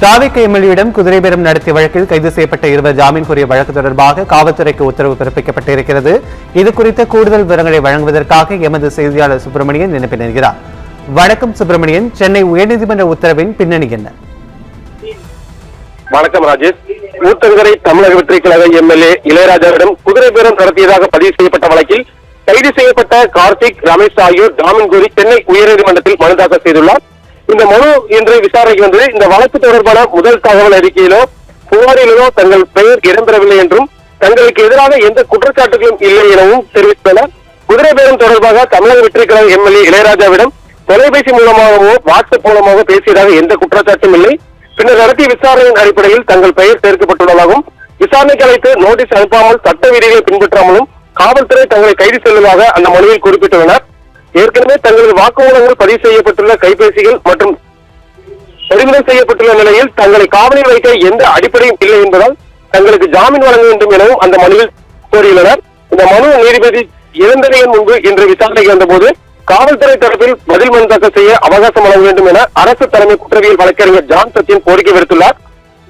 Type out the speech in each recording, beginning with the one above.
தாவிக எம்எல்ஏவிடம் குதிரை பேரம் நடத்திய வழக்கில் கைது செய்யப்பட்ட 20 ஜாமீன் கோரிய வழக்கு தொடர்பாக காவல்துறைக்கு உத்தரவு பிறப்பிக்கப்பட்டிருக்கிறது. இது குறித்த கூடுதல் விவரங்களை வழங்குவதற்காக எமது செய்தியாளர் சுப்பிரமணியன் இணைப்பினர். வணக்கம் சுப்பிரமணியன், சென்னை உயர்நீதிமன்ற உத்தரவின் பின்னணி என்ன? வணக்கம் ராஜேஷ். ஊத்தங்கரை தமிழக வெற்றி கழக எம்எல்ஏ இளையராஜாவிடம் குதிரை பேரம் நடத்தியதாக பதிவு செய்யப்பட்ட வழக்கில் கைது செய்யப்பட்ட கார்த்திக், ரமேஷ் ஆகியோர் ஜாமீன் கோரி சென்னை உயர்நீதிமன்றத்தில் மனு தாக்கல் செய்துள்ளார். இந்த மனு இன்று விசாரணைக்கு வந்தது. இந்த வழக்கு தொடர்பான முதல் தகவல் அறிக்கையிலோ புகாரிலோ தங்கள் பெயர் இடம்பெறவில்லை என்றும் தங்களுக்கு எதிராக எந்த குற்றச்சாட்டுகளும் இல்லை எனவும் தெரிவித்துள்ளனர். குதிரை பேரம் தொடர்பாக தமிழக வெற்றி கழக எம்எல்ஏ இளையராஜாவிடம் தொலைபேசி மூலமாகவோ வாட்ஸ்அப் மூலமாக பேசியதாக எந்த குற்றச்சாட்டும் இல்லை. பின்னர் நடத்திய விசாரணையின் அடிப்படையில் தங்கள் பெயர் சேர்க்கப்பட்டுள்ளதாகவும் விசாரணைக்கு அழைத்து நோட்டீஸ் அனுப்பாமல் சட்ட விதிகளை பின்பற்றாமலும் காவல்துறை தங்களை கைது செய்வதாக அந்த மனுவில் குறிப்பிட்டுள்ளனர். ஏற்கனவே தங்களது வாக்குமூலங்கள் பதிவு செய்யப்பட்டுள்ள கைபேசிகள் மற்றும் பறிமுதல் செய்யப்பட்டுள்ள நிலையில் தங்களை காவலில் வைக்க எந்த அடிப்படையும் இல்லை என்பதால் தங்களுக்கு ஜாமீன் வழங்க வேண்டும் எனவும் அந்த மனுவில் கோரியுள்ளனர். இந்த மனு நீதிபதி இளந்தரையன் முன்பு இன்று விசாரணைக்கு வந்தபோது காவல்துறை தரப்பில் பதில் மனு தாக்கல் செய்ய அவகாசம் வழங்க வேண்டும் என அரசு தலைமை குற்றவியல் வழக்கறிஞர் ஜான் சத்யன் கோரிக்கை விடுத்துள்ளார்.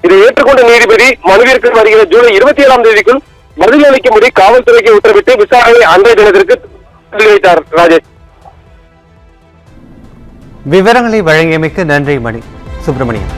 இதை ஏற்றுக்கொண்ட நீதிபதி மனுவிற்கு வருகிற ஜூலை 27ஆம் தேதிக்குள் பதில் அளிக்கும்படி காவல்துறைக்கு உத்தரவிட்டு விசாரணை அன்றைய தினத்திற்கு வைத்தார். ராஜேஷ், விவரங்களை வழங்கியமைக்கு நன்றி. சுப்பிரமணியன்.